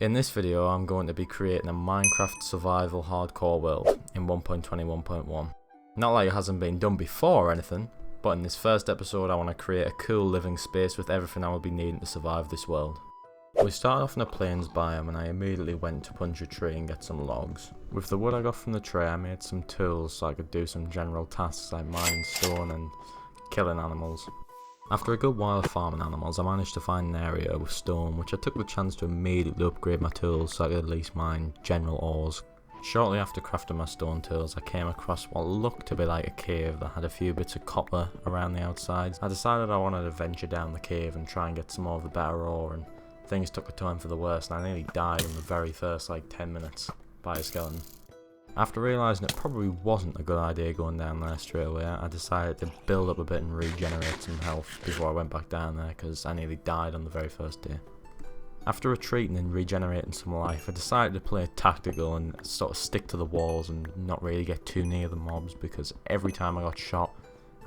In this video I'm going to be creating a Minecraft survival hardcore world in 1.21.1. Not like it hasn't been done before or anything, but in this first episode I want to create a cool living space with everything I will be needing to survive this world. We started off in a plains biome and I immediately went to punch a tree and get some logs. With the wood I got from the tree I made some tools so I could do some general tasks like mining stone and killing animals. After a good while of farming animals, I managed to find an area with stone, which I took the chance to immediately upgrade my tools so I could at least mine general ores. Shortly after crafting my stone tools, I came across what looked to be like a cave that had a few bits of copper around the outsides. I decided I wanted to venture down the cave and try and get some more of the better ore, and things took a turn for the worse and I nearly died in the very first 10 minutes by a skeleton. After realising it probably wasn't a good idea going down there straight away, I decided to build up a bit and regenerate some health before I went back down there because I nearly died on the very first day. After retreating and regenerating some life, I decided to play tactical and sort of stick to the walls and not really get too near the mobs because every time I got shot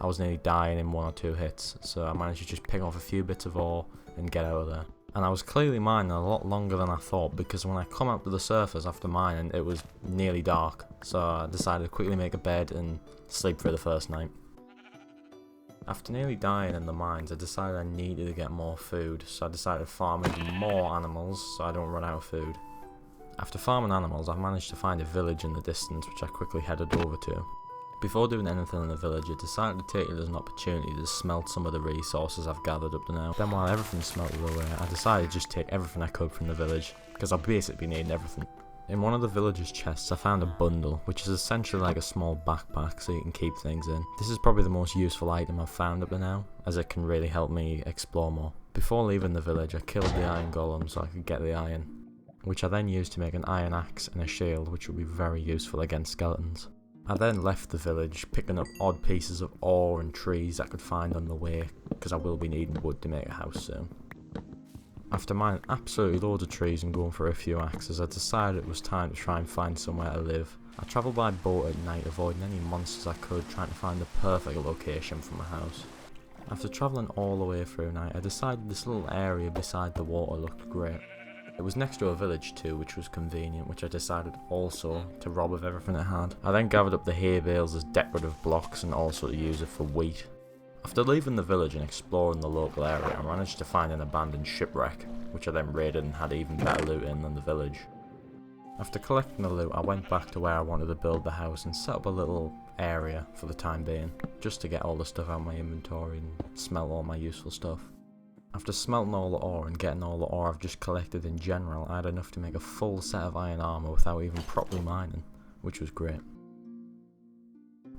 I was nearly dying in 1 or 2 hits, so I managed to just pick off a few bits of ore and get out of there. And I was clearly mining a lot longer than I thought because when I come up to the surface after mining it was nearly dark, so I decided to quickly make a bed and sleep for the first night. After nearly dying in the mines I decided I needed to get more food, so I decided to farm even more animals so I don't run out of food. After farming animals I managed to find a village in the distance which I quickly headed over to. Before doing anything in the village, I decided to take it as an opportunity to smelt some of the resources I've gathered up to now. Then while everything smelted away, I decided to just take everything I could from the village, because I'll basically be needing everything. In one of the villager's chests I found a bundle, which is essentially like a small backpack so you can keep things in. This is probably the most useful item I've found up to now, as it can really help me explore more. Before leaving the village I killed the iron golem so I could get the iron, which I then used to make an iron axe and a shield, which would be very useful against skeletons. I then left the village, picking up odd pieces of ore and trees I could find on the way, because I will be needing wood to make a house soon. After mining absolutely loads of trees and going for a few axes, I decided it was time to try and find somewhere to live. I travelled by boat at night, avoiding any monsters I could, trying to find the perfect location for my house. After travelling all the way through night, I decided this little area beside the water looked great. It was next to a village too, which was convenient, which I decided also to rob of everything it had. I then gathered up the hay bales as decorative blocks and also to use it for wheat. After leaving the village and exploring the local area, I managed to find an abandoned shipwreck, which I then raided and had even better loot in than the village. After collecting the loot, I went back to where I wanted to build the house and set up a little area for the time being, just to get all the stuff out of my inventory and smelt all my useful stuff. After smelting all the ore and getting all the ore I've just collected in general, I had enough to make a full set of iron armour without even properly mining, which was great.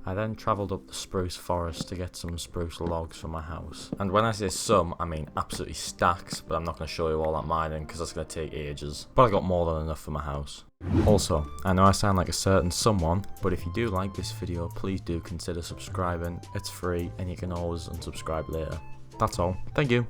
I then travelled up the spruce forest to get some spruce logs for my house. And when I say some, I mean absolutely stacks, but I'm not going to show you all that mining because that's going to take ages. But I got more than enough for my house. Also, I know I sound like a certain someone, but if you do like this video, please do consider subscribing. It's free and you can always unsubscribe later. That's all. Thank you.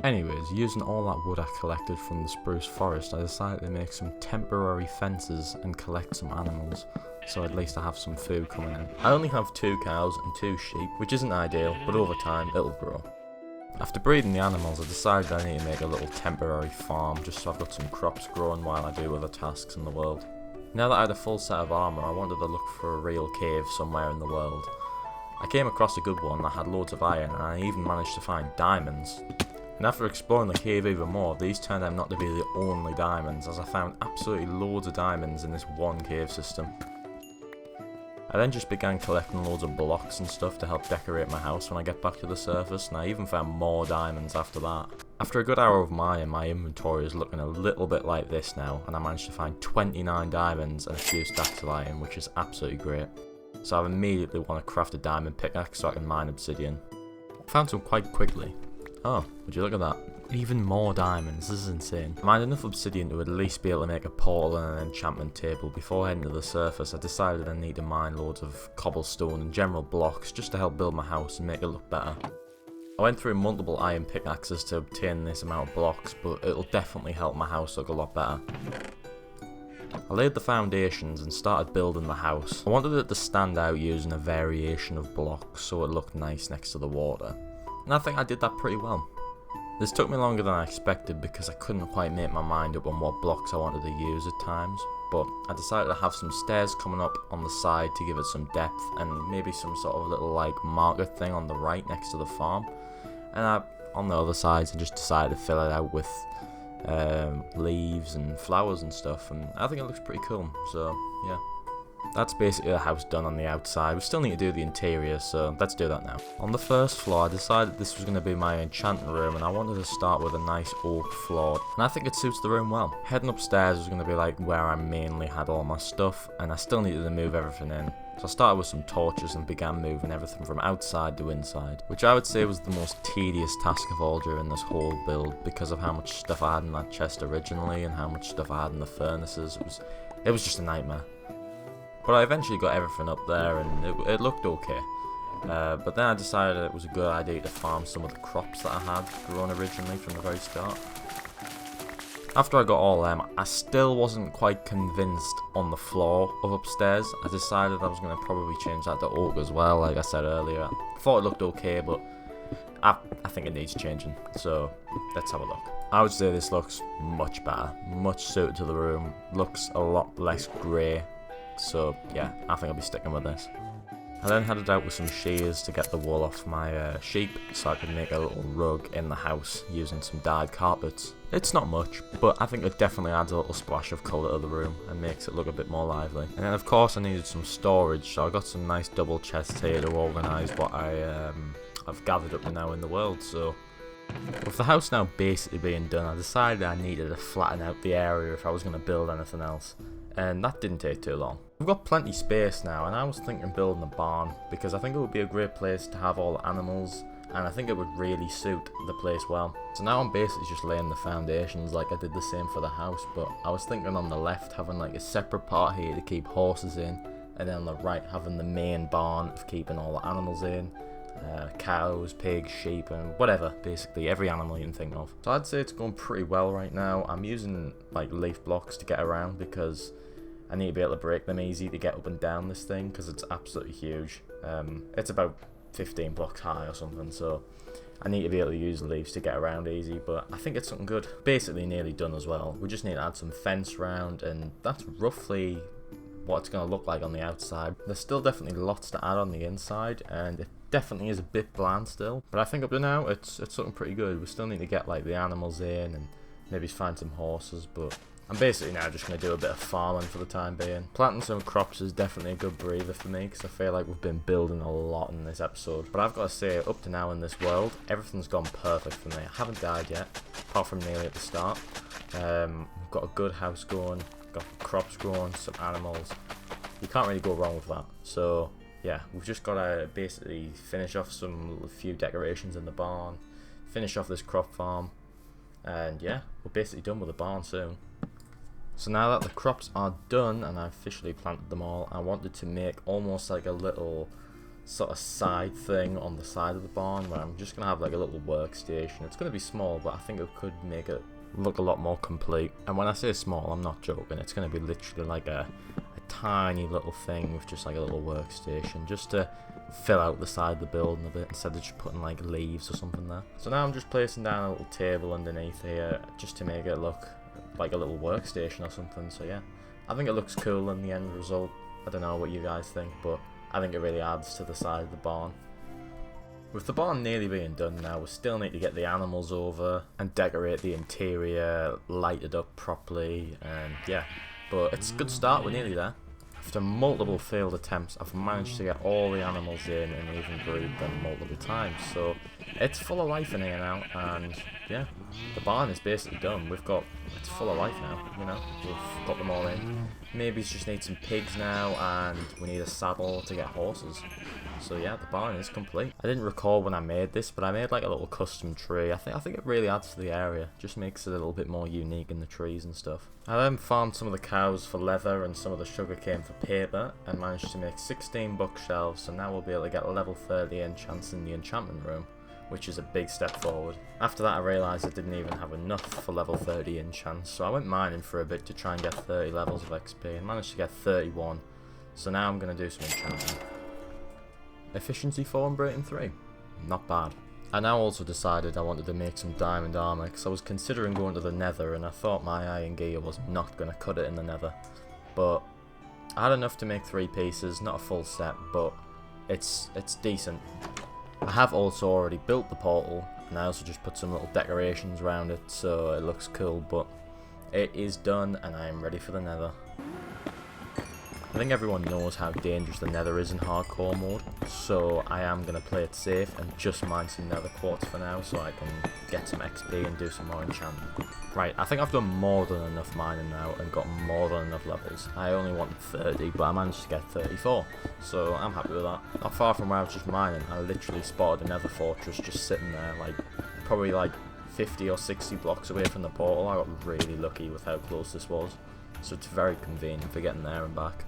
Anyways, using all that wood I collected from the spruce forest, I decided to make some temporary fences and collect some animals, so at least I have some food coming in. I only have 2 cows and 2 sheep, which isn't ideal, but over time it'll grow. After breeding the animals, I decided I need to make a little temporary farm just so I've got some crops growing while I do other tasks in the world. Now that I had a full set of armour, I wanted to look for a real cave somewhere in the world. I came across a good one that had loads of iron and I even managed to find diamonds. And after exploring the cave even more, these turned out not to be the only diamonds, as I found absolutely loads of diamonds in this one cave system. I then just began collecting loads of blocks and stuff to help decorate my house when I get back to the surface, and I even found more diamonds after that. After a good hour of mining, my inventory is looking a little bit like this now, and I managed to find 29 diamonds and a few stacks of iron, which is absolutely great. So I immediately want to craft a diamond pickaxe so I can mine obsidian. I found some quite quickly. Oh, would you look at that? Even more diamonds, this is insane. I mined enough obsidian to at least be able to make a portal and an enchantment table. Before heading to the surface, I decided I need to mine loads of cobblestone and general blocks just to help build my house and make it look better. I went through multiple iron pickaxes to obtain this amount of blocks, but it'll definitely help my house look a lot better. I laid the foundations and started building the house. I wanted it to stand out using a variation of blocks so it looked nice next to the water. And I think I did that pretty well. This took me longer than I expected because I couldn't quite make my mind up on what blocks I wanted to use at times, but I decided to have some stairs coming up on the side to give it some depth, and maybe some sort of little like marker thing on the right next to the farm, and on the other sides I just decided to fill it out with leaves and flowers and stuff, and I think it looks pretty cool. So yeah, that's basically the house done on the outside. We still need to do the interior, so let's do that now. On the first floor, I decided this was going to be my enchanting room, and I wanted to start with a nice oak floor, and I think it suits the room well. Heading upstairs was going to be like where I mainly had all my stuff, and I still needed to move everything in. So I started with some torches and began moving everything from outside to inside, which I would say was the most tedious task of all during this whole build because of how much stuff I had in that chest originally and how much stuff I had in the furnaces. It was just a nightmare. But I eventually got everything up there and it looked okay. But then I decided it was a good idea to farm some of the crops that I had grown originally from the very start. After I got all them, I still wasn't quite convinced on the floor of upstairs. I decided I was going to probably change that to oak as well, like I said earlier. I thought it looked okay, but I think it needs changing. So let's have a look. I would say this looks much better, much suited to the room, looks a lot less grey. So yeah, I think I'll be sticking with this. I then headed out with some shears to get the wool off my sheep so I could make a little rug in the house using some dyed carpets. It's not much, but I think it definitely adds a little splash of colour to the room and makes it look a bit more lively. And then of course I needed some storage, so I got some nice double chests here to organise what I've gathered up now in the world. So with the house now basically being done, I decided I needed to flatten out the area if I was going to build anything else. And that didn't take too long. We've got plenty of space now, and I was thinking building a barn because I think it would be a great place to have all the animals, and I think it would really suit the place well. So now I'm basically just laying the foundations like I did the same for the house, but I was thinking on the left having like a separate part here to keep horses in, and then on the right having the main barn of keeping all the animals in. Cows, pigs, sheep, and whatever, basically every animal you can think of. So I'd say it's going pretty well right now. I'm using like leaf blocks to get around because I need to be able to break them easy to get up and down this thing because it's absolutely huge. It's about 15 blocks high or something, so I need to be able to use leaves to get around easy, but I think it's something good. Basically nearly done as well. We just need to add some fence around, and that's roughly what it's going to look like on the outside. There's still definitely lots to add on the inside, and it definitely is a bit bland still, but I think up to now it's something pretty good. We still need to get like the animals in and maybe find some horses, but I'm basically now just going to do a bit of farming for the time being. Planting some crops is definitely a good breather for me because I feel like we've been building a lot in this episode. But I've got to say, up to now in this world, everything's gone perfect for me. I haven't died yet, apart from nearly at the start. We've got a good house going, got crops growing, some animals. You can't really go wrong with that. So yeah, we've just got to basically finish off a few decorations in the barn, finish off this crop farm, and yeah, we're basically done with the barn soon. So now that the crops are done and I've officially planted them all, I wanted to make almost like a little sort of side thing on the side of the barn where I'm just going to have like a little workstation. It's going to be small, but I think it could make it look a lot more complete. And when I say small, I'm not joking. It's going to be literally like a tiny little thing with just like a little workstation just to fill out the side of the building a bit instead of just putting like leaves or something there. So now I'm just placing down a little table underneath here just to make it look like a little workstation or something. So yeah, I think it looks cool in the end result. I don't know what you guys think, but I think it really adds to the side of the barn. With the barn nearly being done now, we still need to get the animals over and decorate the interior, light it up properly, and yeah, but it's a good start, we're nearly there. After multiple failed attempts, I've managed to get all the animals in and even breed them multiple times, so it's full of life in here now, and yeah, the barn is basically done. It's full of life now, you know, we've got them all in. Maybe just need some pigs now, and we need a saddle to get horses. So yeah, the barn is complete. I didn't recall when I made this, but I made like a little custom tree. I think it really adds to the area. Just makes it a little bit more unique in the trees and stuff. I then farmed some of the cows for leather and some of the sugarcane for paper, and managed to make 16 bookshelves, so now we'll be able to get a level 30 enchants in the enchantment room, which is a big step forward. After that I realised I didn't even have enough for level 30 enchants, so I went mining for a bit to try and get 30 levels of XP, and managed to get 31, so now I'm going to do some enchanting. Efficiency 4 and Brain 3. Not bad. I now also decided I wanted to make some diamond armor because I was considering going to the nether and I thought my iron gear was not going to cut it in the nether. But I had enough to make 3 pieces, not a full set, but it's decent. I have also already built the portal and I also just put some little decorations around it so it looks cool, but it is done and I am ready for the nether. I think everyone knows how dangerous the nether is in hardcore mode, so I am going to play it safe and just mine some nether quartz for now so I can get some XP and do some more enchantment. Right, I think I've done more than enough mining now and got more than enough levels. I only wanted 30, but I managed to get 34, so I'm happy with that. Not far from where I was just mining, I literally spotted a nether fortress just sitting there, like probably like 50 or 60 blocks away from the portal. I got really lucky with how close this was, so it's very convenient for getting there and back.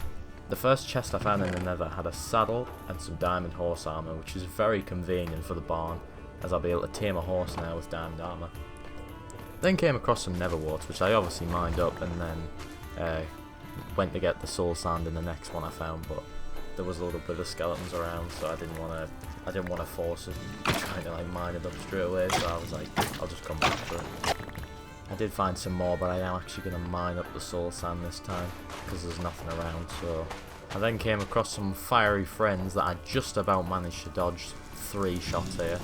The first chest I found in the nether had a saddle and some diamond horse armor, which is very convenient for the barn, as I'll be able to tame a horse now with diamond armor. Then came across some nether warts, which I obviously mined up, and then went to get the soul sand in the next one I found, but there was a little bit of skeletons around, so I didn't want to force it and try to like mine it up straight away, so I was like, I'll just come back for it. I did find some more, but I am actually going to mine up the soul sand this time, because there's nothing around, so... I then came across some fiery friends that I just about managed to dodge 3 shots here.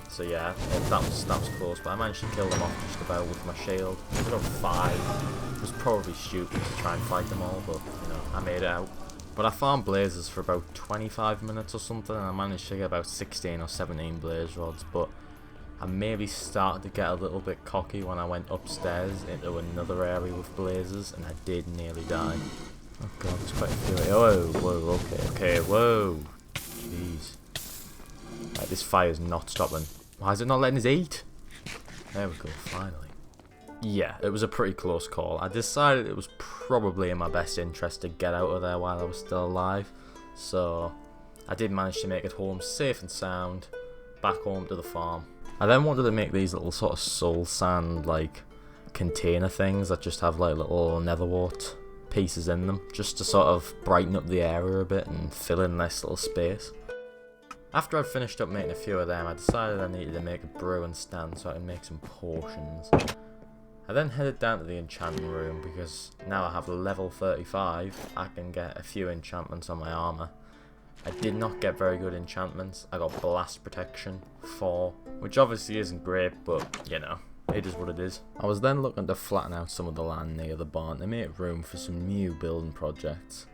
So yeah, that was close, but I managed to kill them off just about with my shield. I got 5. It was probably stupid to try and fight them all, but, you know, I made it out. But I farmed blazes for about 25 minutes or something, and I managed to get about 16 or 17 blaze rods, but... I maybe started to get a little bit cocky when I went upstairs into another area with blazes, and I did nearly die. Oh god, there's quite a few. Whoa, okay, whoa. Jeez. Right, this fire's not stopping. Why is it not letting us eat? There we go, finally. Yeah, it was a pretty close call. I decided it was probably in my best interest to get out of there while I was still alive. So, I did manage to make it home safe and sound, back home to the farm. I then wanted to make these little sort of soul sand like container things that just have like little nether wart pieces in them, just to sort of brighten up the area a bit and fill in this little space. After I'd finished up making a few of them, I decided I needed to make a brewing stand so I could make some potions. I then headed down to the enchanting room because now I have level 35, I can get a few enchantments on my armour. I did not get very good enchantments. I got blast protection 4, which obviously isn't great, but you know, it is what it is. I was then looking to flatten out some of the land near the barn to make room for some new building projects.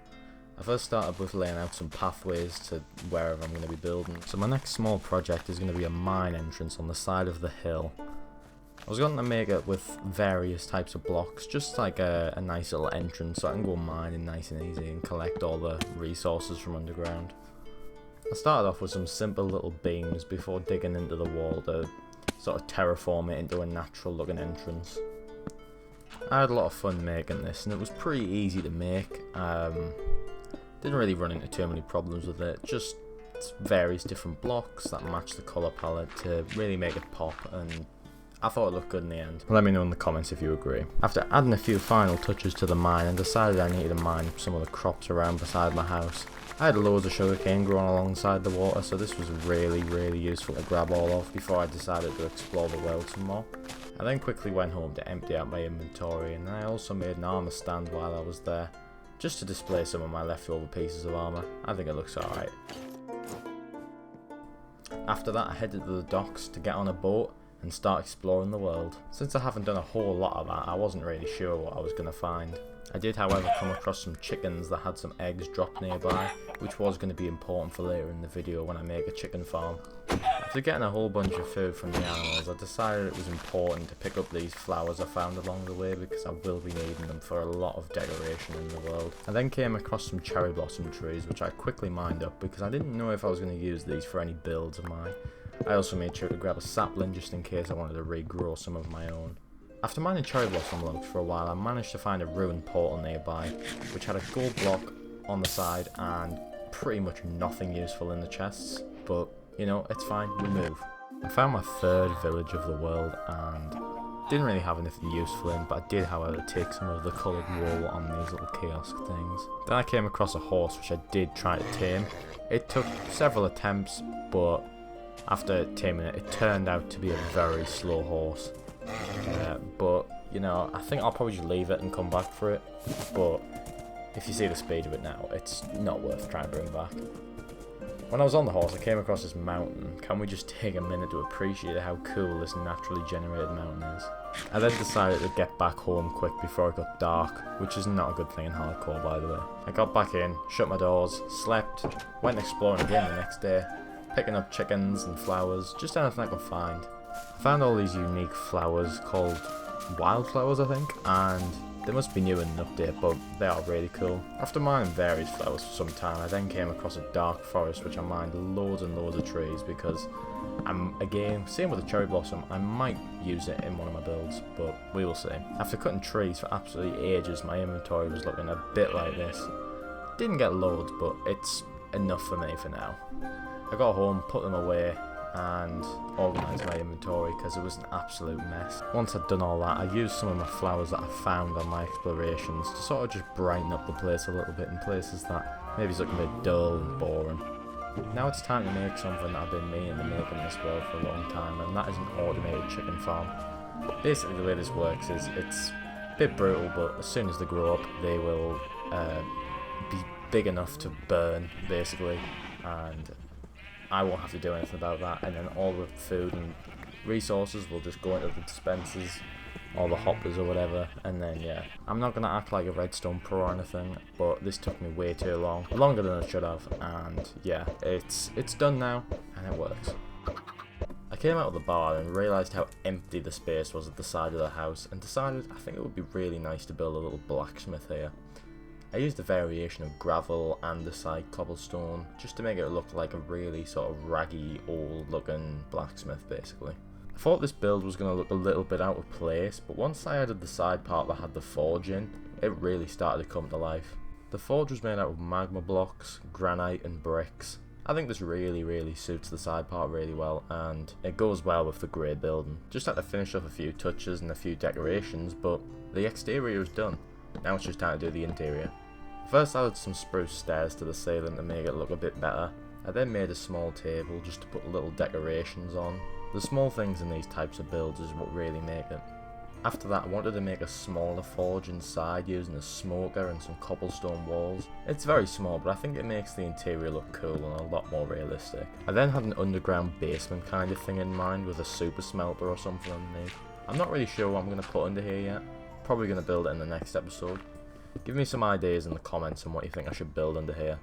I first started with laying out some pathways to wherever I'm going to be building. So my next small project is going to be a mine entrance on the side of the hill. I was going to make it with various types of blocks, just like a nice little entrance so I can go mining nice and easy and collect all the resources from underground. I started off with some simple little beams before digging into the wall to sort of terraform it into a natural looking entrance. I had a lot of fun making this and it was pretty easy to make. Didn't really run into too many problems with it, just various different blocks that match the colour palette to really make it pop, and I thought it looked good in the end. Let me know in the comments if you agree. After adding a few final touches to the mine, I decided I needed to mine some of the crops around beside my house. I had loads of sugarcane growing alongside the water, so this was really useful to grab all of before I decided to explore the world some more. I then quickly went home to empty out my inventory, and I also made an armour stand while I was there, just to display some of my leftover pieces of armour. I think it looks alright. After that I headed to the docks to get on a boat and start exploring the world. Since I haven't done a whole lot of that, I wasn't really sure what I was going to find. I did however come across some chickens that had some eggs dropped nearby, which was going to be important for later in the video when I make a chicken farm. After getting a whole bunch of food from the animals, I decided it was important to pick up these flowers I found along the way because I will be needing them for a lot of decoration in the world. I then came across some cherry blossom trees which I quickly mined up because I didn't know if I was going to use these for any builds of mine. I also made sure to grab a sapling just in case I wanted to regrow some of my own. After mining cherry blossom logs for a while, I managed to find a ruined portal nearby, which had a gold block on the side and pretty much nothing useful in the chests, but you know, it's fine, we move. I found my third village of the world and didn't really have anything useful in, but I did however take some of the coloured wool on these little kiosk things. Then I came across a horse which I did try to tame. It took several attempts, but After taming it, it turned out to be a very slow horse. But, you know, I think I'll probably just leave it and come back for it. But if you see the speed of it now, it's not worth trying to bring back. When I was on the horse, I came across this mountain. Can we just take a minute to appreciate how cool this naturally generated mountain is? I then decided to get back home quick before it got dark, which is not a good thing in hardcore, by the way. I got back in, shut my doors, slept, went exploring again the next day, picking up chickens and flowers, just anything I could find. I found all these unique flowers called wildflowers, I think, and they must be new in an update, but they are really cool. After mining various flowers for some time, I then came across a dark forest which I mined loads and loads of trees because again, same with the cherry blossom, I might use it in one of my builds, but we will see. After cutting trees for absolutely ages, my inventory was looking a bit like this. Didn't get loads, but it's enough for me for now. I got home, put them away, and organised my inventory because it was an absolute mess. Once I'd done all that, I used some of my flowers that I found on my explorations to sort of just brighten up the place a little bit in places that maybe it's looking a bit dull and boring. Now it's time to make something that I've been meaning to make in this world for a long time, and that is an automated chicken farm. Basically the way this works is it's a bit brutal, but as soon as they grow up they will be big enough to burn basically, and I won't have to do anything about that, and then all the food and resources will just go into the dispensers, all the hoppers or whatever, and then yeah. I'm not going to act like a redstone pro or anything, but this took me way too long, longer than it should have, and yeah, it's done now, and it works. I came out of the bar and realised how empty the space was at the side of the house, and decided I think it would be really nice to build a little blacksmith here. I used a variation of gravel, andesite, cobblestone, just to make it look like a really sort of raggy, old looking blacksmith basically. I thought this build was going to look a little bit out of place, but once I added the side part that had the forge in, it really started to come to life. The forge was made out of magma blocks, granite and bricks. I think this really suits the side part really well, and it goes well with the grey building. Just had to finish off a few touches and a few decorations, but the exterior is done. Now it's just time to do the interior. First I added some spruce stairs to the ceiling to make it look a bit better. I then made a small table just to put little decorations on. The small things in these types of builds is what really make it. After that I wanted to make a smaller forge inside using a smoker and some cobblestone walls. It's very small, but I think it makes the interior look cool and a lot more realistic. I then had an underground basement kind of thing in mind with a super smelter or something underneath. I'm not really sure what I'm going to put under here yet. Probably going to build it in the next episode. Give me some ideas in the comments on what you think I should build under here.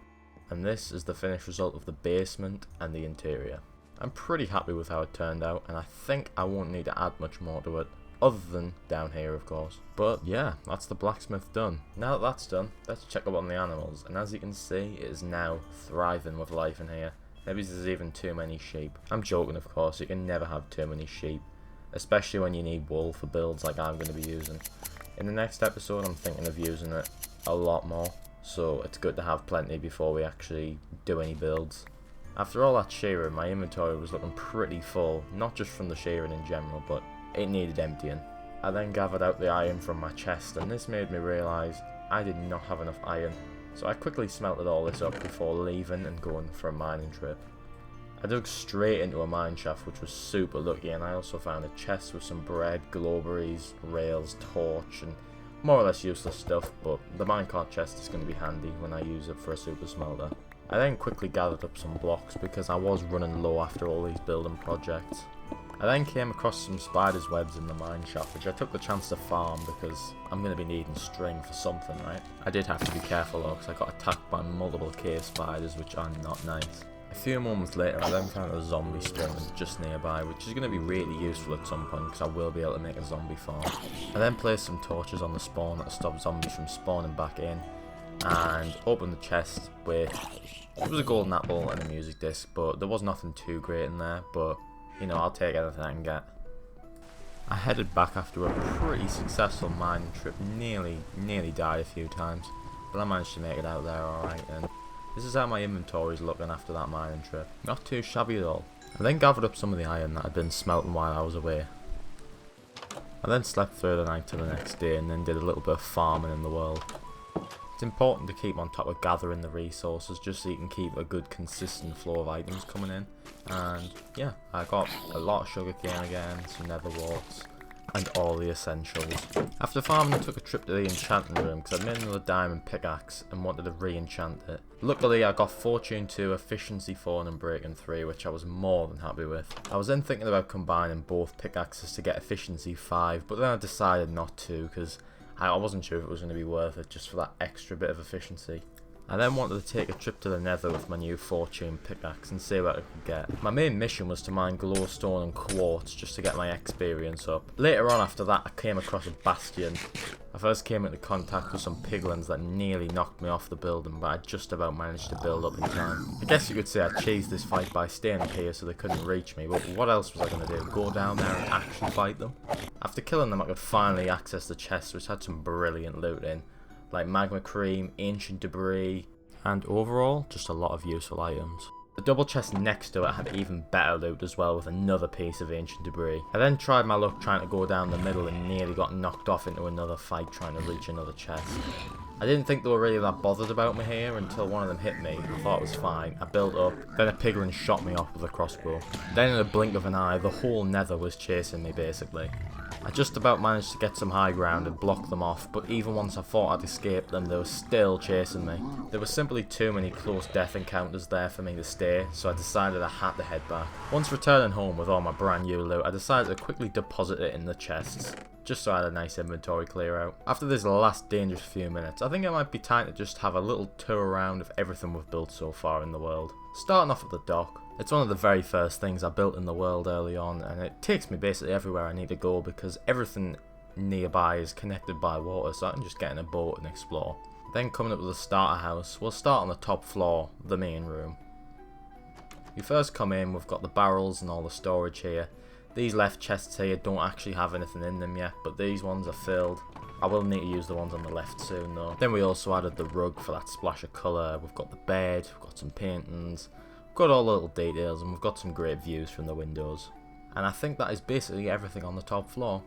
And this is the finished result of the basement and the interior. I'm pretty happy with how it turned out, and I think I won't need to add much more to it, other than down here of course. But yeah, that's the blacksmith done. Now that that's done, let's check up on the animals, and as you can see, it is now thriving with life in here. Maybe there's even too many sheep. I'm joking of course, you can never have too many sheep, especially when you need wool for builds like I'm going to be using. In the next episode I'm thinking of using it a lot more, so it's good to have plenty before we actually do any builds. After all that shearing, my inventory was looking pretty full, not just from the shearing in general, but it needed emptying. I then gathered out the iron from my chest, and this made me realise I did not have enough iron, so I quickly smelted all this up before leaving and going for a mining trip. I dug straight into a mine shaft, which was super lucky, and I also found a chest with some bread, glowberries, rails, torch, and more or less useless stuff, but the minecart chest is going to be handy when I use it for a super smelter. I then quickly gathered up some blocks because I was running low after all these building projects. I then came across some spiders' webs in the mine shaft, which I took the chance to farm because I'm going to be needing string for something, right? I did have to be careful though, because I got attacked by multiple cave spiders, which are not nice. A few moments later I then found a zombie spawn just nearby, which is going to be really useful at some point because I will be able to make a zombie farm. I then placed some torches on the spawn that stop zombies from spawning back in, and opened the chest with, it was a golden apple and a music disc, but there was nothing too great in there, but you know, I'll take anything I can get. I headed back after a pretty successful mining trip, nearly died a few times, but I managed to make it out there alright, and this is how my inventory is looking after that mining trip. Not too shabby at all. I then gathered up some of the iron that had been smelting while I was away. I then slept through the night to the next day and then did a little bit of farming in the world. It's important to keep on top of gathering the resources just so you can keep a good consistent flow of items coming in. And yeah, I got a lot of sugarcane again, some nether warts, and all the essentials. After farming, I took a trip to the enchanting room because I'd made another diamond pickaxe and wanted to re-enchant it. Luckily, I got Fortune 2, Efficiency 4 and Breaking 3, which I was more than happy with. I was then thinking about combining both pickaxes to get Efficiency 5, but then I decided not to because I wasn't sure if it was going to be worth it just for that extra bit of efficiency. I then wanted to take a trip to the nether with my new Fortune pickaxe and see what I could get. My main mission was to mine glowstone and quartz just to get my experience up. Later on after that I came across a bastion. I first came into contact with some piglins that nearly knocked me off the building, but I just about managed to build up in time. I guess you could say I cheesed this fight by staying up here so they couldn't reach me, but what else was I going to do? Go down there and actually fight them? After killing them I could finally access the chest, which had some brilliant loot in, like magma cream, ancient debris, and overall just a lot of useful items. The double chest next to it had even better loot as well, with another piece of ancient debris. I then tried my luck trying to go down the middle and nearly got knocked off into another fight trying to reach another chest. I didn't think they were really that bothered about me here until one of them hit me. I thought it was fine. I built up, then a piglin shot me off with a crossbow. Then in a blink of an eye, the whole nether was chasing me basically. I just about managed to get some high ground and block them off, but even once I thought I'd escaped them, they were still chasing me. There were simply too many close death encounters there for me to stay, so I decided I had to head back. Once returning home with all my brand new loot, I decided to quickly deposit it in the chests, just so I had a nice inventory clear out. After this last dangerous few minutes, I think it might be time to just have a little tour around of everything we've built so far in the world. Starting off at the dock. It's one of the very first things I built in the world early on, and it takes me basically everywhere I need to go because everything nearby is connected by water, so I can just get in a boat and explore. Then coming up with the starter house, we'll start on the top floor, the main room. You first come in, we've got the barrels and all the storage here. These left chests here don't actually have anything in them yet, but these ones are filled. I will need to use the ones on the left soon though. Then we also added the rug for that splash of colour. We've got the bed, we've got some paintings, we've got all the little details, and we've got some great views from the windows. And I think that is basically everything on the top floor.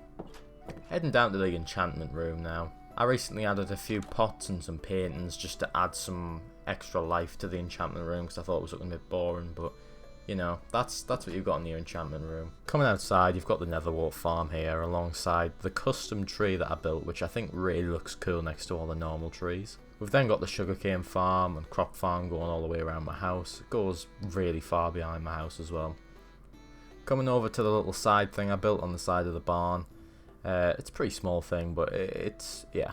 Heading down to the enchantment room now. I recently added a few pots and some paintings just to add some extra life to the enchantment room because I thought it was looking a bit boring, but you know, that's what you've got in your enchantment room. Coming outside, you've got the netherwart farm here alongside the custom tree that I built, which I think really looks cool next to all the normal trees. We've then got the sugarcane farm and crop farm going all the way around my house. It goes really far behind my house as well. Coming over to the little side thing I built on the side of the barn. It's a pretty small thing, but it's, yeah.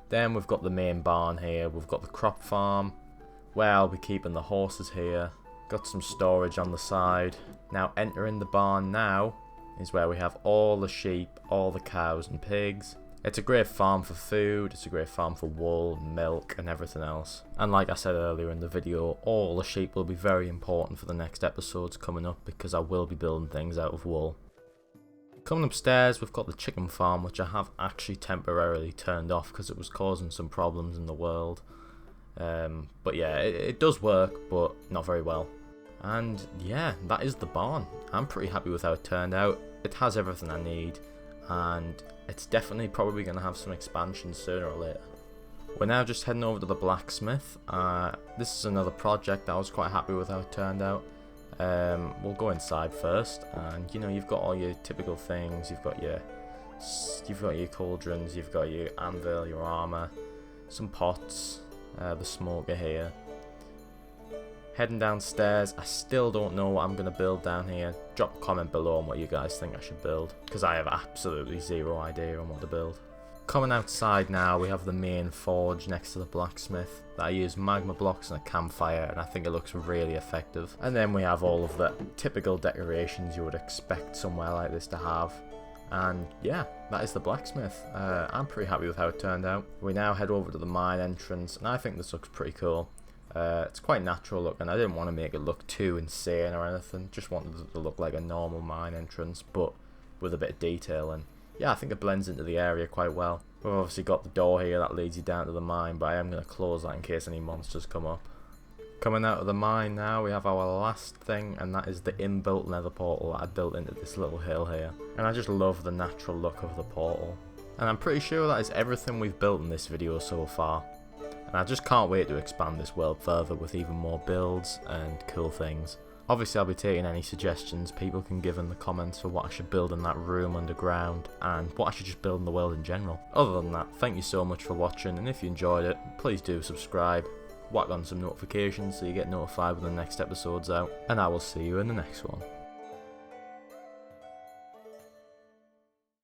Then we've got the main barn here. We've got the crop farm, where I'll be keeping the horses here. Got some storage on the side. Now entering the barn now is where we have all the sheep, all the cows and pigs. It's a great farm for food, it's a great farm for wool, milk and everything else. And like I said earlier in the video, all the sheep will be very important for the next episodes coming up because I will be building things out of wool. Coming upstairs, we've got the chicken farm, which I have actually temporarily turned off because it was causing some problems in the world. But yeah, it does work, but not very well. And yeah, that is the barn. I'm pretty happy with how it turned out. It has everything I need, and it's definitely probably going to have some expansion sooner or later. We're now just heading over to the blacksmith. This is another project. I was quite happy with how it turned out. We'll go inside first, and you know, you've got all your typical things. You've got your cauldrons, you've got your anvil, your armor, some pots, the smoker here. Heading downstairs, I still don't know what I'm going to build down here. Drop a comment below on what you guys think I should build, because I have absolutely zero idea on what to build. Coming outside now, we have the main forge next to the blacksmith that I use magma blocks and a campfire, and I think it looks really effective. And then we have all of the typical decorations you would expect somewhere like this to have. And yeah, that is the blacksmith. I'm pretty happy with how it turned out. We now head over to the mine entrance, and I think this looks pretty cool. It's quite natural looking. I didn't want to make it look too insane or anything, just wanted it to look like a normal mine entrance, but with a bit of detail, and yeah, I think it blends into the area quite well. We've obviously got the door here that leads you down to the mine, but I am going to close that in case any monsters come up. Coming out of the mine now, we have our last thing, and that is the inbuilt nether portal that I built into this little hill here. And I just love the natural look of the portal. And I'm pretty sure that is everything we've built in this video so far. And I just can't wait to expand this world further with even more builds and cool things. Obviously I'll be taking any suggestions people can give in the comments for what I should build in that room underground and what I should just build in the world in general. Other than that, thank you so much for watching, and if you enjoyed it, please do subscribe, whack on some notifications so you get notified when the next episode's out, and I will see you in the next one.